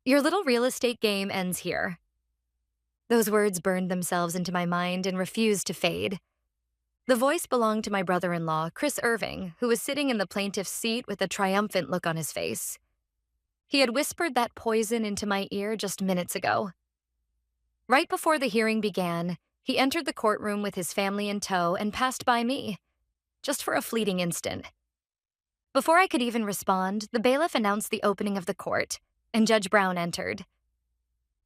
Your little real estate game ends here. Those words burned themselves into my mind and refused to fade. The voice belonged to my brother-in-law, Chris Irving, who was sitting in the plaintiff's seat with a triumphant look on his face. He had whispered that poison into my ear just minutes ago. Right before the hearing began, he entered the courtroom with his family in tow and passed by me, just for a fleeting instant. Before I could even respond, the bailiff announced the opening of the court, and Judge Brown entered.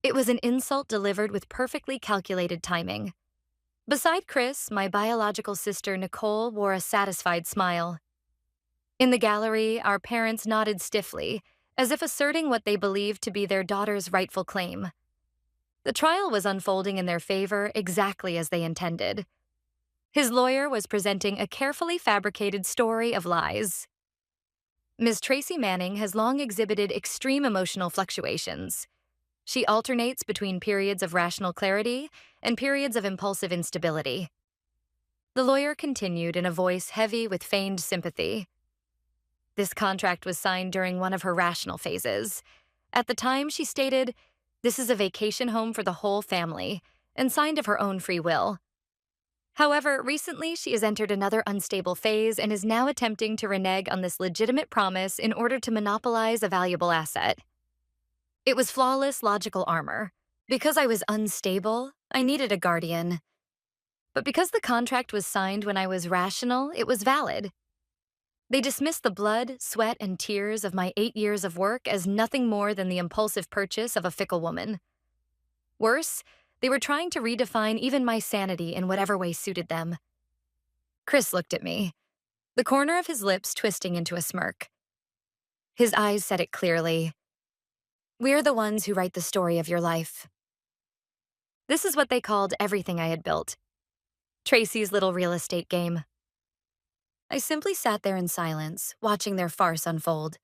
It was an insult delivered with perfectly calculated timing. Beside Chris, my biological sister Nicole wore a satisfied smile. In the gallery, our parents nodded stiffly, as if asserting what they believed to be their daughter's rightful claim. The trial was unfolding in their favor exactly as they intended. His lawyer was presenting a carefully fabricated story of lies. Ms. Tracy Manning has long exhibited extreme emotional fluctuations. She alternates between periods of rational clarity and periods of impulsive instability. The lawyer continued in a voice heavy with feigned sympathy. This contract was signed during one of her rational phases. At the time, she stated, "This is a vacation home for the whole family," and signed of her own free will. However, recently she has entered another unstable phase and is now attempting to renege on this legitimate promise in order to monopolize a valuable asset. It was flawless logical armor. Because I was unstable, I needed a guardian. But because the contract was signed when I was rational, it was valid. They dismissed the blood, sweat, and tears of my 8 years of work as nothing more than the impulsive purchase of a fickle woman. Worse, they were trying to redefine even my sanity in whatever way suited them. Chris looked at me, the corner of his lips twisting into a smirk. His eyes said it clearly. "We're the ones who write the story of your life." This is what they called everything I had built. Tracy's little real estate game. I simply sat there in silence, watching their farce unfold.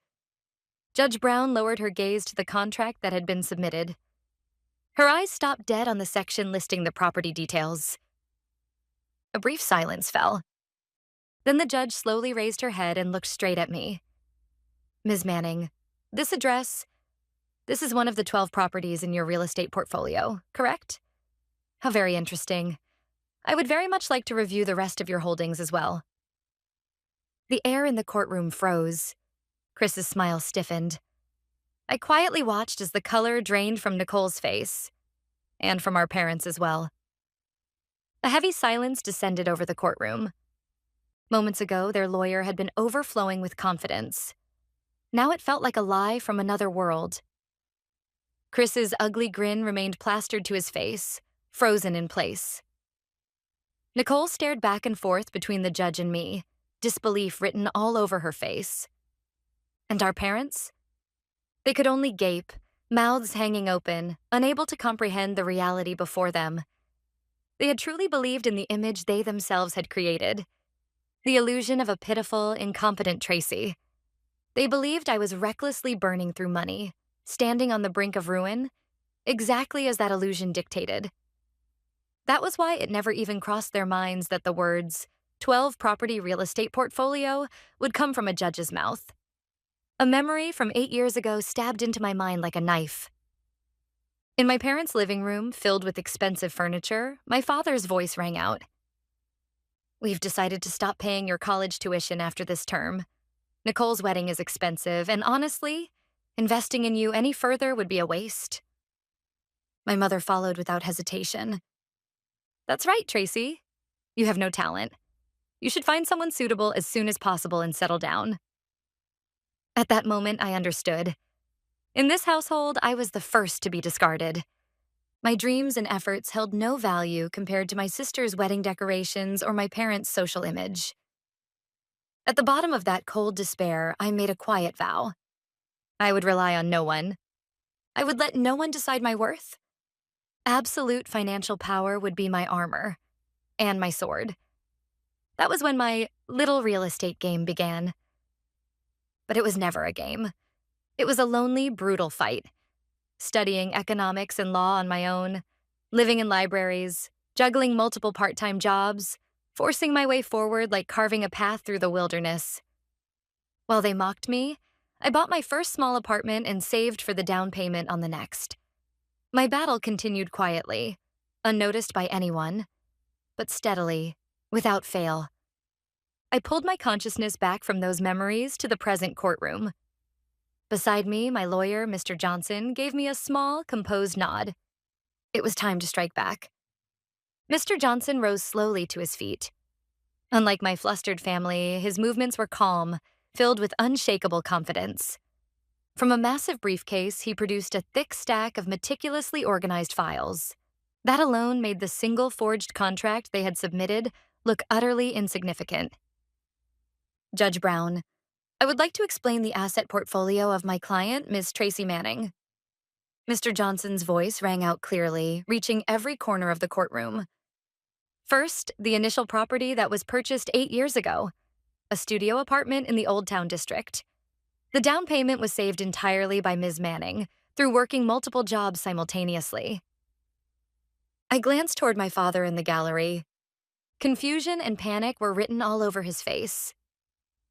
Judge Brown lowered her gaze to the contract that had been submitted. Her eyes stopped dead on the section listing the property details. A brief silence fell. Then the judge slowly raised her head and looked straight at me. "Ms. Manning, this is one of the 12 properties in your real estate portfolio, correct? How very interesting. I would very much like to review the rest of your holdings as well." The air in the courtroom froze. Chris's smile stiffened. I quietly watched as the color drained from Nicole's face, and from our parents as well. A heavy silence descended over the courtroom. Moments ago, their lawyer had been overflowing with confidence. Now it felt like a lie from another world. Chris's ugly grin remained plastered to his face, frozen in place. Nicole stared back and forth between the judge and me, disbelief written all over her face. And our parents? They could only gape, mouths hanging open, unable to comprehend the reality before them. They had truly believed in the image they themselves had created, the illusion of a pitiful, incompetent Tracy. They believed I was recklessly burning through money, standing on the brink of ruin, exactly as that illusion dictated. That was why it never even crossed their minds that the words, 12 property real estate portfolio, would come from a judge's mouth. A memory from 8 years ago stabbed into my mind like a knife. In my parents' living room, filled with expensive furniture, my father's voice rang out. "We've decided to stop paying your college tuition after this term. Nicole's wedding is expensive, and honestly, investing in you any further would be a waste." My mother followed without hesitation. "That's right, Tracy. You have no talent. You should find someone suitable as soon as possible and settle down." At that moment, I understood. In this household, I was the first to be discarded. My dreams and efforts held no value compared to my sister's wedding decorations or my parents' social image. At the bottom of that cold despair, I made a quiet vow. I would rely on no one. I would let no one decide my worth. Absolute financial power would be my armor and my sword. That was when my little real estate game began. But it was never a game. It was a lonely, brutal fight. Studying economics and law on my own, living in libraries, juggling multiple part-time jobs, forcing my way forward like carving a path through the wilderness. While they mocked me, I bought my first small apartment and saved for the down payment on the next. My battle continued quietly, unnoticed by anyone, but steadily, without fail. I pulled my consciousness back from those memories to the present courtroom. Beside me, my lawyer, Mr. Johnson, gave me a small, composed nod. It was time to strike back. Mr. Johnson rose slowly to his feet. Unlike my flustered family, his movements were calm, filled with unshakable confidence. From a massive briefcase, he produced a thick stack of meticulously organized files. That alone made the single forged contract they had submitted look utterly insignificant. Judge Brown, I would like to explain the asset portfolio of my client, Ms. Tracy Manning. Mr. Johnson's voice rang out clearly, reaching every corner of the courtroom. First, the initial property that was purchased 8 years ago, a studio apartment in the Old Town district. The down payment was saved entirely by Ms. Manning through working multiple jobs simultaneously. I glanced toward my father in the gallery. Confusion and panic were written all over his face.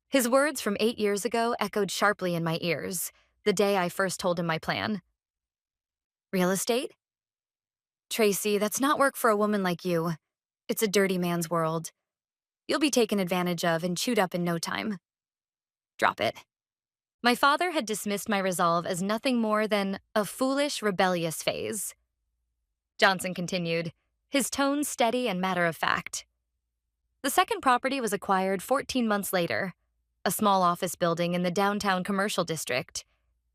His words from 8 years ago echoed sharply in my ears, the day I first told him my plan. Real estate? Tracy, that's not work for a woman like you. It's a dirty man's world. You'll be taken advantage of and chewed up in no time. Drop it. My father had dismissed my resolve as nothing more than a foolish, rebellious phase. Johnson continued, his tone steady and matter-of-fact. The second property was acquired 14 months later, a small office building in the downtown commercial district.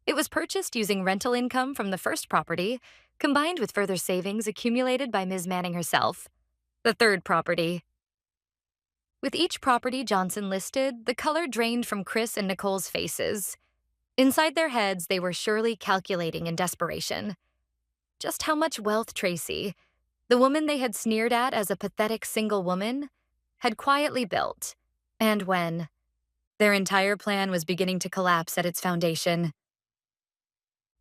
It was purchased using rental income from the first property, combined with further savings accumulated by Ms. Manning herself. The third property. With each property Johnson listed, the color drained from Chris and Nicole's faces. Inside their heads, they were surely calculating in desperation. Just how much wealth Tracy, the woman they had sneered at as a pathetic single woman, had quietly built, and when their entire plan was beginning to collapse at its foundation.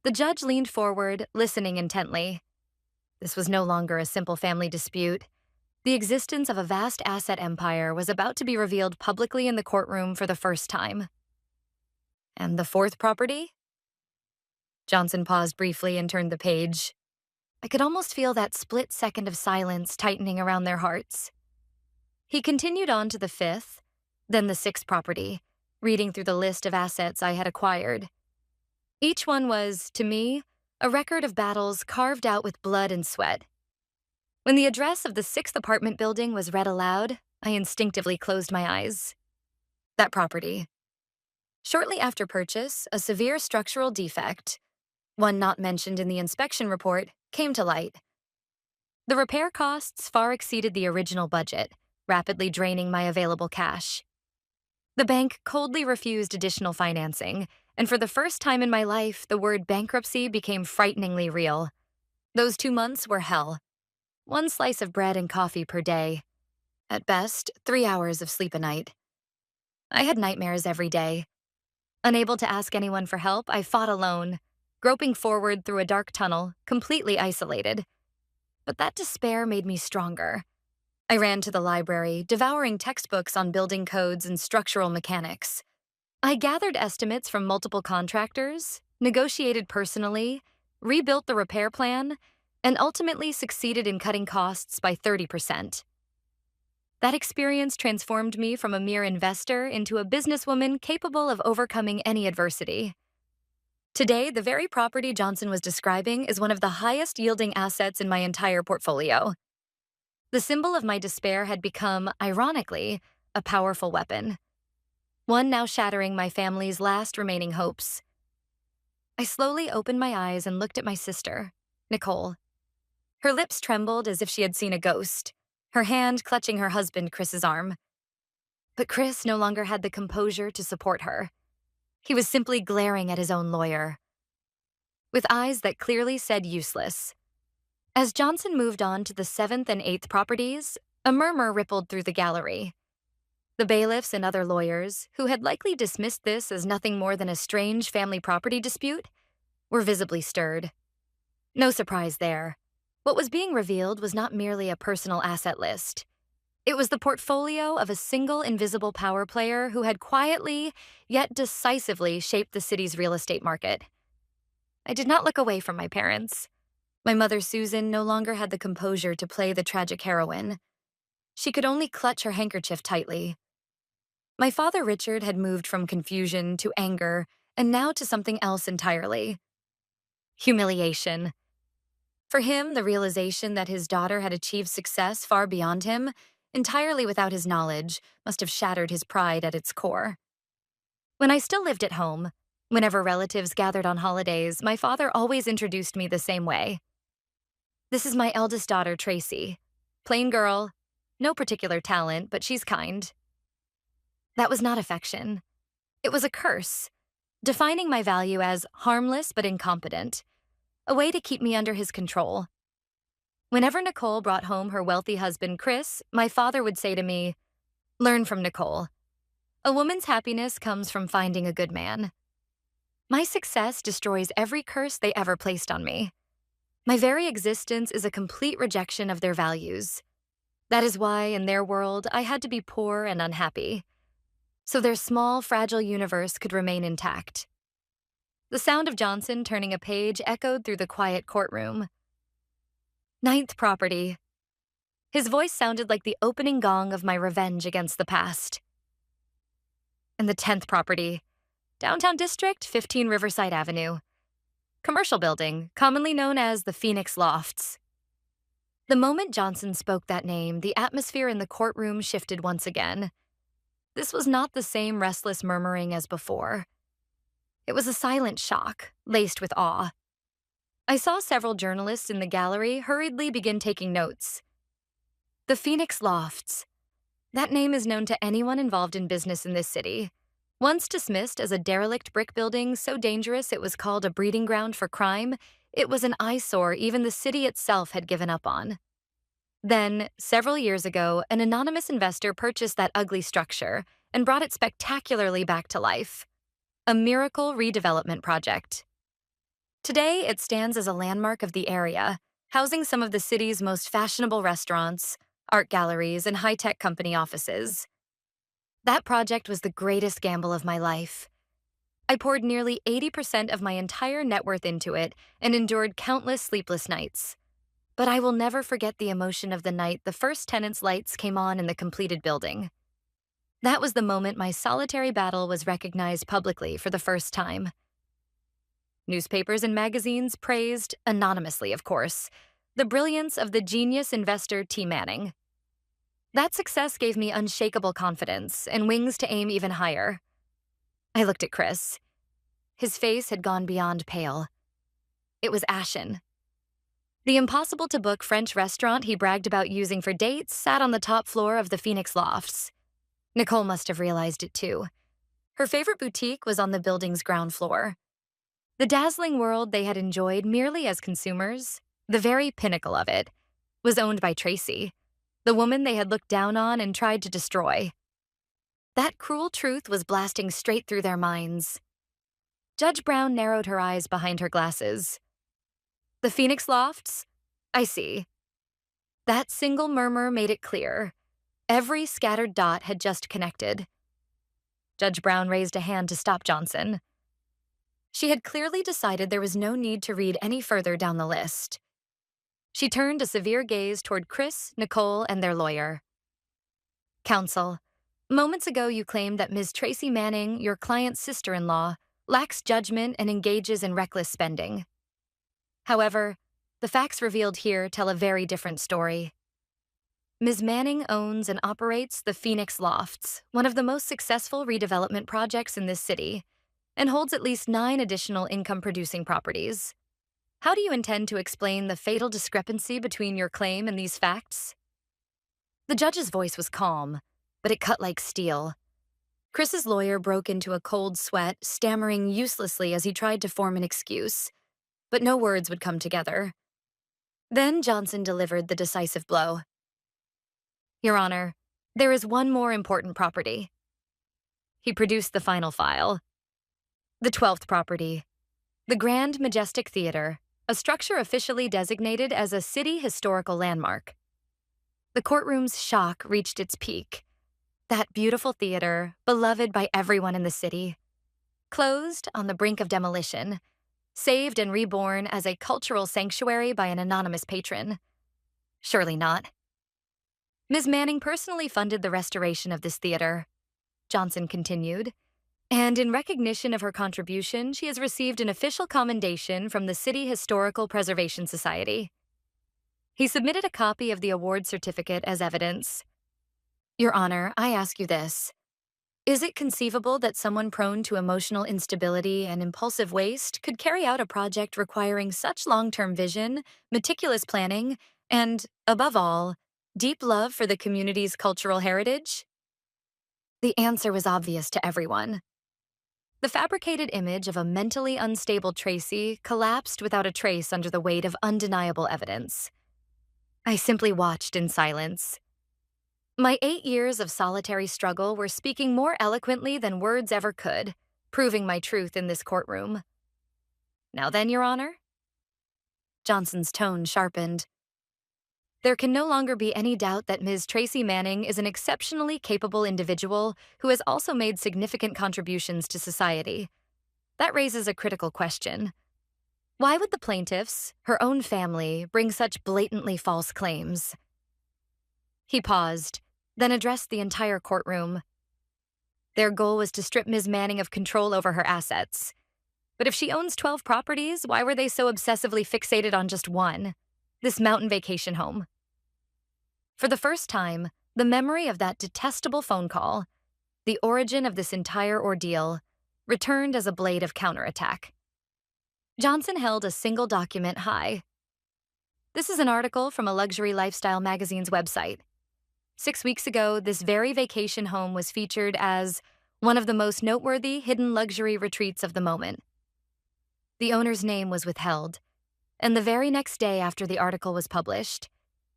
The judge leaned forward, listening intently. This was no longer a simple family dispute. The existence of a vast asset empire was about to be revealed publicly in the courtroom for the first time. And the fourth property? Johnson paused briefly and turned the page. I could almost feel that split second of silence tightening around their hearts. He continued on to the fifth, then the sixth property, reading through the list of assets I had acquired. Each one was, to me, a record of battles carved out with blood and sweat. When the address of the sixth apartment building was read aloud, I instinctively closed my eyes. That property. Shortly after purchase, a severe structural defect, one not mentioned in the inspection report, came to light. The repair costs far exceeded the original budget, rapidly draining my available cash. The bank coldly refused additional financing, and for the first time in my life, the word bankruptcy became frighteningly real. Those 2 months were hell. 1 slice of bread and coffee per day. At best, 3 hours of sleep a night. I had nightmares every day. Unable to ask anyone for help, I fought alone, groping forward through a dark tunnel, completely isolated. But that despair made me stronger. I ran to the library, devouring textbooks on building codes and structural mechanics. I gathered estimates from multiple contractors, negotiated personally, rebuilt the repair plan, and ultimately succeeded in cutting costs by 30%. That experience transformed me from a mere investor into a businesswoman capable of overcoming any adversity. Today, the very property Johnson was describing is one of the highest-yielding assets in my entire portfolio. The symbol of my despair had become, ironically, a powerful weapon. One now shattering my family's last remaining hopes. I slowly opened my eyes and looked at my sister, Nicole. Her lips trembled as if she had seen a ghost, her hand clutching her husband, Chris's arm. But Chris no longer had the composure to support her. He was simply glaring at his own lawyer, with eyes that clearly said useless. As Johnson moved on to the 7th and 8th properties, a murmur rippled through the gallery. The bailiffs and other lawyers, who had likely dismissed this as nothing more than a strange family property dispute, were visibly stirred. No surprise there. What was being revealed was not merely a personal asset list. It was the portfolio of a single invisible power player who had quietly, yet decisively shaped the city's real estate market. I did not look away from my parents. My mother, Susan, no longer had the composure to play the tragic heroine. She could only clutch her handkerchief tightly. My father, Richard, had moved from confusion to anger and now to something else entirely: humiliation. For him, the realization that his daughter had achieved success far beyond him, entirely without his knowledge, must have shattered his pride at its core. When I still lived at home, whenever relatives gathered on holidays, my father always introduced me the same way. "This is my eldest daughter, Tracy. Plain girl, no particular talent, but she's kind." That was not affection. It was a curse, defining my value as harmless but incompetent, a way to keep me under his control. Whenever Nicole brought home her wealthy husband, Chris, my father would say to me, "Learn from Nicole. A woman's happiness comes from finding a good man." My success destroys every curse they ever placed on me. My very existence is a complete rejection of their values. That is why, in their world, I had to be poor and unhappy, so their small, fragile universe could remain intact. The sound of Johnson turning a page echoed through the quiet courtroom. "Ninth property." His voice sounded like the opening gong of my revenge against the past. "And the 10th property. Downtown District, 15 Riverside Avenue. Commercial building, commonly known as the Phoenix Lofts." The moment Johnson spoke that name, the atmosphere in the courtroom shifted once again. This was not the same restless murmuring as before. It was a silent shock, laced with awe. I saw several journalists in the gallery hurriedly begin taking notes. The Phoenix Lofts. That name is known to anyone involved in business in this city. Once dismissed as a derelict brick building so dangerous it was called a breeding ground for crime, it was an eyesore even the city itself had given up on. Then, several years ago, an anonymous investor purchased that ugly structure and brought it spectacularly back to life. A miracle redevelopment project. Today, it stands as a landmark of the area, housing some of the city's most fashionable restaurants, art galleries, and high-tech company offices. That project was the greatest gamble of my life. I poured nearly 80% of my entire net worth into it and endured countless sleepless nights. But I will never forget the emotion of the night the first tenant's lights came on in the completed building. That was the moment my solitary battle was recognized publicly for the first time. Newspapers and magazines praised, anonymously of course, the brilliance of the genius investor T. Manning. That success gave me unshakable confidence and wings to aim even higher. I looked at Chris. His face had gone beyond pale. It was ashen. The impossible-to-book French restaurant he bragged about using for dates sat on the top floor of the Phoenix Lofts. Nicole must have realized it too. Her favorite boutique was on the building's ground floor. The dazzling world they had enjoyed merely as consumers, the very pinnacle of it, was owned by Tracy, the woman they had looked down on and tried to destroy. That cruel truth was blasting straight through their minds. Judge Brown narrowed her eyes behind her glasses. "The Phoenix Lofts? I see." That single murmur made it clear. Every scattered dot had just connected. Judge Brown raised a hand to stop Johnson. She had clearly decided there was no need to read any further down the list. She turned a severe gaze toward Chris, Nicole, and their lawyer. "Counsel, moments ago you claimed that Ms. Tracy Manning, your client's sister-in-law, lacks judgment and engages in reckless spending. However, the facts revealed here tell a very different story. Ms. Manning owns and operates the Phoenix Lofts, one of the most successful redevelopment projects in this city, and holds at least 9 additional income-producing properties. How do you intend to explain the fatal discrepancy between your claim and these facts?" The judge's voice was calm, but it cut like steel. Chris's lawyer broke into a cold sweat, stammering uselessly as he tried to form an excuse, but no words would come together. Then Johnson delivered the decisive blow. "Your Honor, there is one more important property." He produced the final file. "The 12th property. The Grand Majestic Theater, a structure officially designated as a city historical landmark." The courtroom's shock reached its peak. That beautiful theater, beloved by everyone in the city, closed on the brink of demolition, saved and reborn as a cultural sanctuary by an anonymous patron. Surely not. Ms. Manning personally funded the restoration of this theater, Johnson continued, and in recognition of her contribution, she has received an official commendation from the City Historical Preservation Society. He submitted a copy of the award certificate as evidence. Your Honor, I ask you this. Is it conceivable that someone prone to emotional instability and impulsive waste could carry out a project requiring such long-term vision, meticulous planning, and, above all, deep love for the community's cultural heritage? The answer was obvious to everyone. The fabricated image of a mentally unstable Tracy collapsed without a trace under the weight of undeniable evidence. I simply watched in silence. My 8 years of solitary struggle were speaking more eloquently than words ever could, proving my truth in this courtroom. Now then, Your Honor? Johnson's tone sharpened. There can no longer be any doubt that Ms. Tracy Manning is an exceptionally capable individual who has also made significant contributions to society. That raises a critical question. Why would the plaintiffs, her own family, bring such blatantly false claims? He paused, then addressed the entire courtroom. Their goal was to strip Ms. Manning of control over her assets. But if she owns 12 properties, why were they so obsessively fixated on just one? This mountain vacation home. For the first time, the memory of that detestable phone call, the origin of this entire ordeal, returned as a blade of counterattack. Johnson held a single document high. This is an article from a luxury lifestyle magazine's website. 6 weeks ago, this very vacation home was featured as one of the most noteworthy hidden luxury retreats of the moment. The owner's name was withheld, and the very next day after the article was published,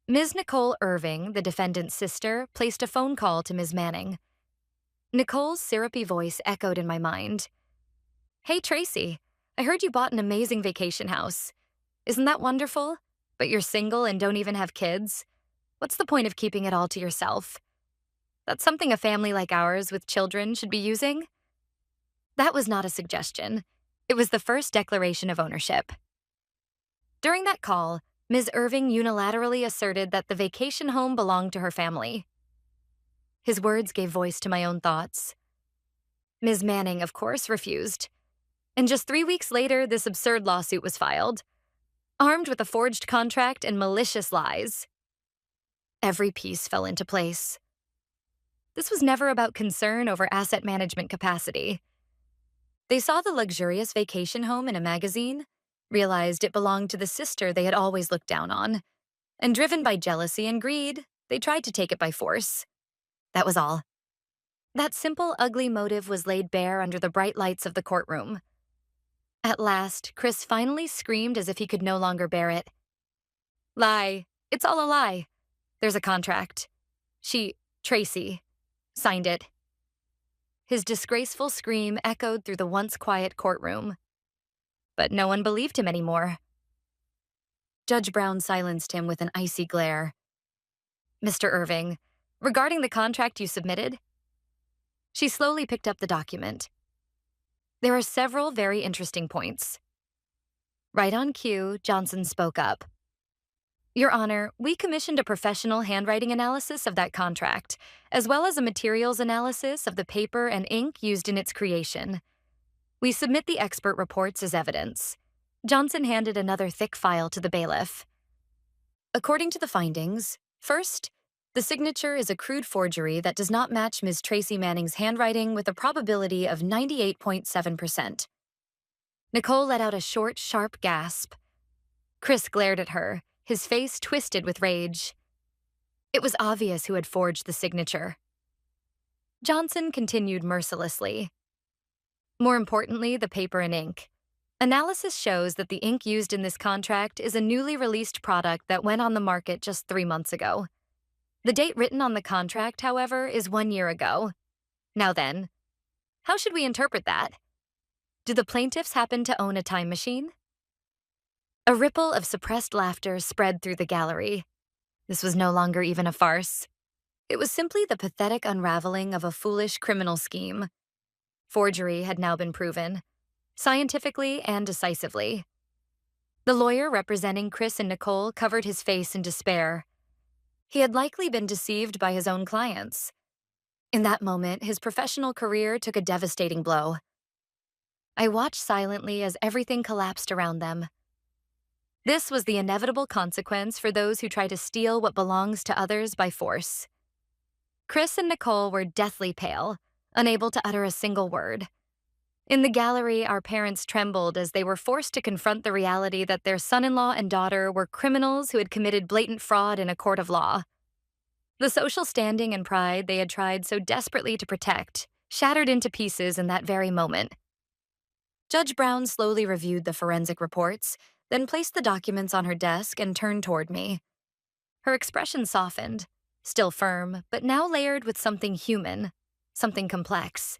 Ms. Nicole Irving, the defendant's sister, placed a phone call to Ms. Manning. Nicole's syrupy voice echoed in my mind. Hey, Tracy, I heard you bought an amazing vacation house. Isn't that wonderful? But you're single and don't even have kids. What's the point of keeping it all to yourself? That's something a family like ours with children should be using? That was not a suggestion. It was the first declaration of ownership. During that call, Ms. Irving unilaterally asserted that the vacation home belonged to her family. His words gave voice to my own thoughts. Ms. Manning, of course, refused. And just 3 weeks later, this absurd lawsuit was filed, armed with a forged contract and malicious lies. Every piece fell into place. This was never about concern over asset management capacity. They saw the luxurious vacation home in a magazine, realized it belonged to the sister they had always looked down on, and driven by jealousy and greed, they tried to take it by force. That was all. That simple, ugly motive was laid bare under the bright lights of the courtroom. At last, Chris finally screamed as if he could no longer bear it. Lie. It's all a lie. There's a contract. Tracy, signed it. His disgraceful scream echoed through the once quiet courtroom. But no one believed him anymore. Judge Brown silenced him with an icy glare. Mr. Irving, regarding the contract you submitted? She slowly picked up the document. There are several very interesting points. Right on cue, Johnson spoke up. Your Honor, we commissioned a professional handwriting analysis of that contract, as well as a materials analysis of the paper and ink used in its creation. We submit the expert reports as evidence. Johnson handed another thick file to the bailiff. According to the findings, first, the signature is a crude forgery that does not match Ms. Tracy Manning's handwriting with a probability of 98.7%. Nicole let out a short, sharp gasp. Chris glared at her, his face twisted with rage. It was obvious who had forged the signature. Johnson continued mercilessly. More importantly, the paper and ink. Analysis shows that the ink used in this contract is a newly released product that went on the market just 3 months ago. The date written on the contract, however, is 1 year ago. Now then, how should we interpret that? Do the plaintiffs happen to own a time machine? A ripple of suppressed laughter spread through the gallery. This was no longer even a farce. It was simply the pathetic unraveling of a foolish criminal scheme. Forgery had now been proven, scientifically and decisively. The lawyer representing Chris and Nicole covered his face in despair. He had likely been deceived by his own clients. In that moment, his professional career took a devastating blow. I watched silently as everything collapsed around them. This was the inevitable consequence for those who try to steal what belongs to others by force. Chris and Nicole were deathly pale, unable to utter a single word. In the gallery, our parents trembled as they were forced to confront the reality that their son-in-law and daughter were criminals who had committed blatant fraud in a court of law. The social standing and pride they had tried so desperately to protect shattered into pieces in that very moment. Judge Brown slowly reviewed the forensic reports, then placed the documents on her desk and turned toward me. Her expression softened, still firm, but now layered with something human, something complex.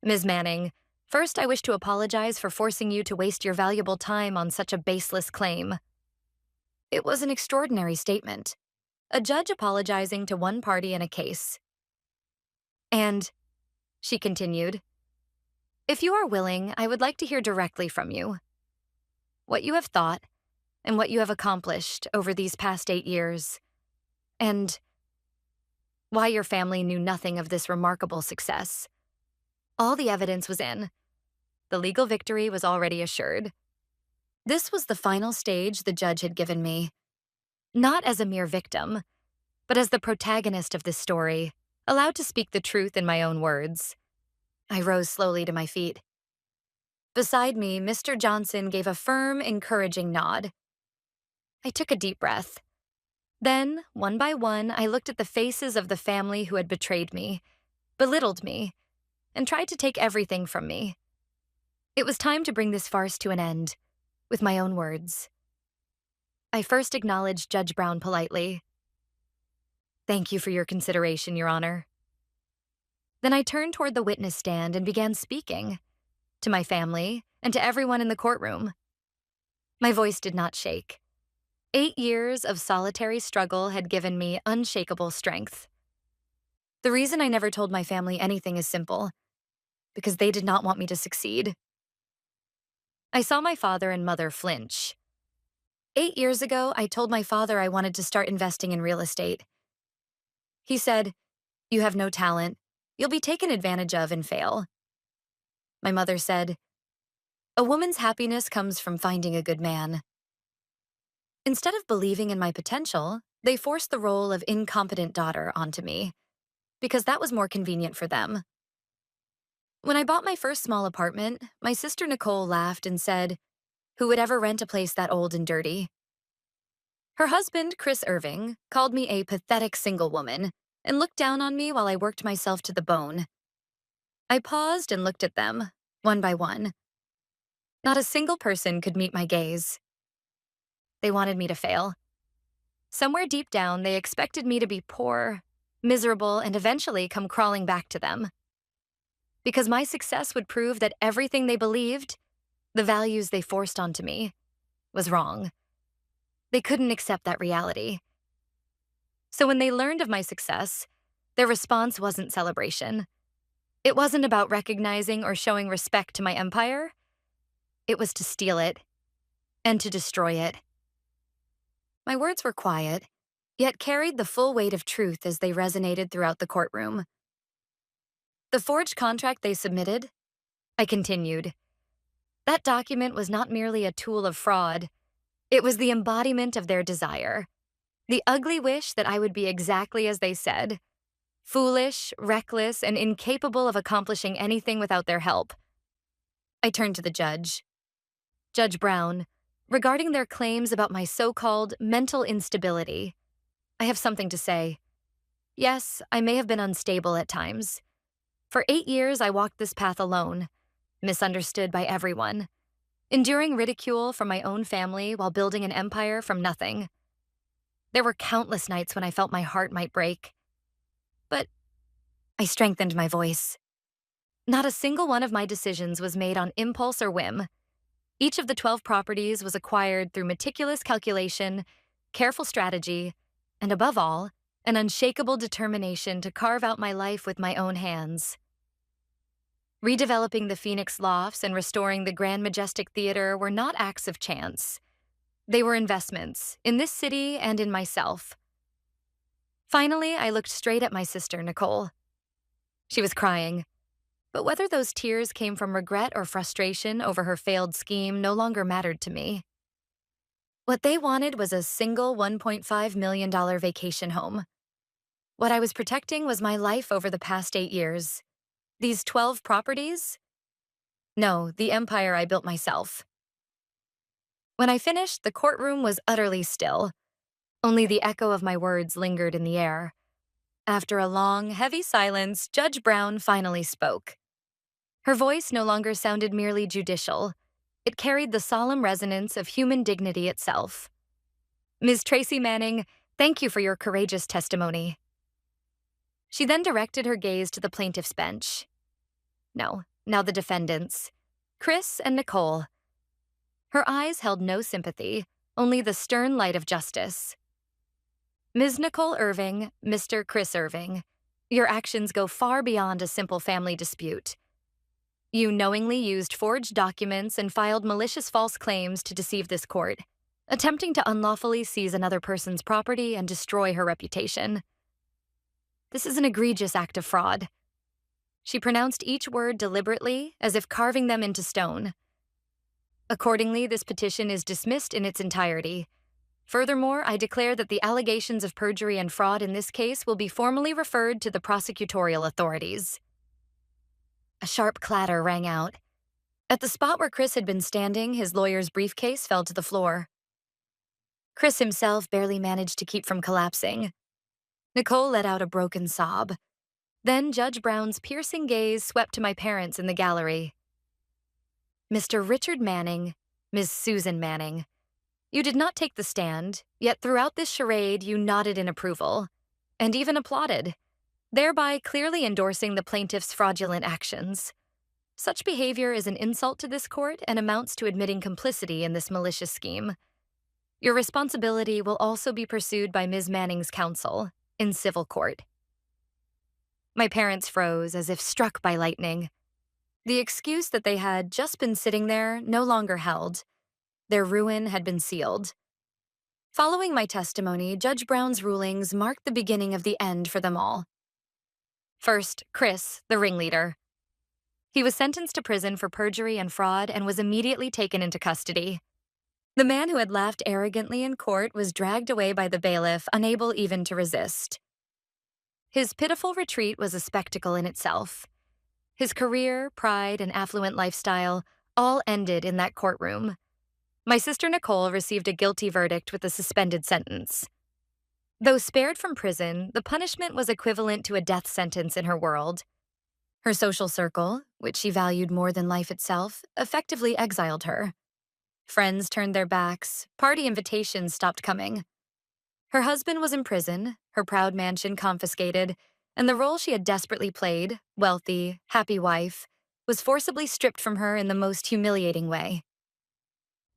Ms. Manning, first I wish to apologize for forcing you to waste your valuable time on such a baseless claim. It was an extraordinary statement, a judge apologizing to one party in a case. And, she continued, if you are willing, I would like to hear directly from you. What you have thought, and what you have accomplished over these past 8 years, and why your family knew nothing of this remarkable success. All the evidence was in. The legal victory was already assured. This was the final stage the judge had given me, not as a mere victim, but as the protagonist of this story, allowed to speak the truth in my own words. I rose slowly to my feet. Beside me, Mr. Johnson gave a firm, encouraging nod. I took a deep breath. Then, one by one, I looked at the faces of the family who had betrayed me, belittled me, and tried to take everything from me. It was time to bring this farce to an end, with my own words. I first acknowledged Judge Brown politely. Thank you for your consideration, Your Honor. Then I turned toward the witness stand and began speaking, to my family and to everyone in the courtroom. My voice did not shake. 8 years of solitary struggle had given me unshakable strength. The reason I never told my family anything is simple, because they did not want me to succeed. I saw my father and mother flinch. 8 years ago, I told my father I wanted to start investing in real estate. He said, "You have no talent. You'll be taken advantage of and fail." My mother said, "A woman's happiness comes from finding a good man." Instead of believing in my potential, they forced the role of incompetent daughter onto me, because that was more convenient for them. When I bought my first small apartment, my sister Nicole laughed and said, "Who would ever rent a place that old and dirty?" Her husband, Chris Irving, called me a pathetic single woman and looked down on me while I worked myself to the bone. I paused and looked at them, one by one. Not a single person could meet my gaze. They wanted me to fail. Somewhere deep down, they expected me to be poor, miserable, and eventually come crawling back to them. Because my success would prove that everything they believed, the values they forced onto me, was wrong. They couldn't accept that reality. So when they learned of my success, their response wasn't celebration. It wasn't about recognizing or showing respect to my empire. It was to steal it and to destroy it. My words were quiet, yet carried the full weight of truth as they resonated throughout the courtroom. The forged contract they submitted, I continued. That document was not merely a tool of fraud. It was the embodiment of their desire. The ugly wish that I would be exactly as they said. Foolish, reckless, and incapable of accomplishing anything without their help. I turned to the judge. Judge Brown, regarding their claims about my so-called mental instability, I have something to say. Yes, I may have been unstable at times. For 8 years, I walked this path alone, misunderstood by everyone, enduring ridicule from my own family while building an empire from nothing. There were countless nights when I felt my heart might break. But I strengthened my voice. Not a single one of my decisions was made on impulse or whim. Each of the 12 properties was acquired through meticulous calculation, careful strategy, and above all, an unshakable determination to carve out my life with my own hands. Redeveloping the Phoenix Lofts and restoring the Grand Majestic Theater were not acts of chance. They were investments, in this city and in myself. Finally, I looked straight at my sister, Nicole. She was crying, but whether those tears came from regret or frustration over her failed scheme no longer mattered to me. What they wanted was a single $1.5 million vacation home. What I was protecting was my life over the past 8 years. These 12 properties? No, the empire I built myself. When I finished, the courtroom was utterly still. Only the echo of my words lingered in the air. After a long, heavy silence, Judge Brown finally spoke. Her voice no longer sounded merely judicial. It carried the solemn resonance of human dignity itself. Ms. Tracy Manning, thank you for your courageous testimony. She then directed her gaze to the plaintiff's bench. No, now the defendants, Chris and Nicole. Her eyes held no sympathy, only the stern light of justice. Ms. Nicole Irving, Mr. Chris Irving, your actions go far beyond a simple family dispute. You knowingly used forged documents and filed malicious false claims to deceive this court, attempting to unlawfully seize another person's property and destroy her reputation. This is an egregious act of fraud. She pronounced each word deliberately, as if carving them into stone. Accordingly, this petition is dismissed in its entirety. Furthermore, I declare that the allegations of perjury and fraud in this case will be formally referred to the prosecutorial authorities. A sharp clatter rang out. At the spot where Chris had been standing, his lawyer's briefcase fell to the floor. Chris himself barely managed to keep from collapsing. Nicole let out a broken sob. Then Judge Brown's piercing gaze swept to my parents in the gallery. Mr. Richard Manning, Ms. Susan Manning. You did not take the stand, yet throughout this charade you nodded in approval, and even applauded, thereby clearly endorsing the plaintiff's fraudulent actions. Such behavior is an insult to this court and amounts to admitting complicity in this malicious scheme. Your responsibility will also be pursued by Ms. Manning's counsel in civil court. My parents froze as if struck by lightning. The excuse that they had just been sitting there no longer held. Their ruin had been sealed. Following my testimony, Judge Brown's rulings marked the beginning of the end for them all. First, Chris, the ringleader. He was sentenced to prison for perjury and fraud and was immediately taken into custody. The man who had laughed arrogantly in court was dragged away by the bailiff, unable even to resist. His pitiful retreat was a spectacle in itself. His career, pride, and affluent lifestyle all ended in that courtroom. My sister Nicole received a guilty verdict with a suspended sentence. Though spared from prison, the punishment was equivalent to a death sentence in her world. Her social circle, which she valued more than life itself, effectively exiled her. Friends turned their backs, party invitations stopped coming. Her husband was in prison, her proud mansion confiscated, and the role she had desperately played, wealthy, happy wife, was forcibly stripped from her in the most humiliating way.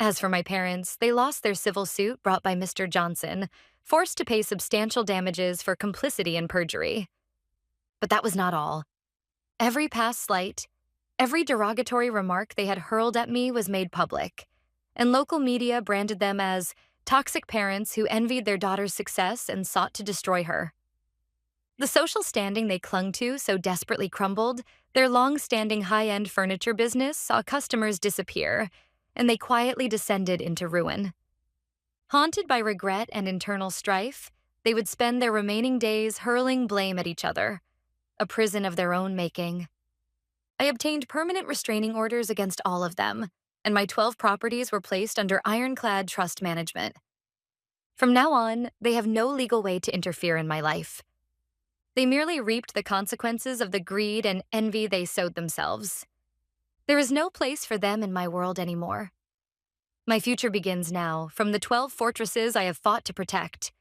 As for my parents, they lost their civil suit brought by Mr. Johnson, forced to pay substantial damages for complicity in perjury. But that was not all. Every past slight, every derogatory remark they had hurled at me was made public, and local media branded them as toxic parents who envied their daughter's success and sought to destroy her. The social standing they clung to so desperately crumbled, their long-standing high-end furniture business saw customers disappear, and they quietly descended into ruin. Haunted by regret and internal strife, they would spend their remaining days hurling blame at each other, a prison of their own making. I obtained permanent restraining orders against all of them, and my 12 properties were placed under ironclad trust management. From now on, they have no legal way to interfere in my life. They merely reaped the consequences of the greed and envy they sowed themselves. There is no place for them in my world anymore. My future begins now, from the 12 fortresses I have fought to protect.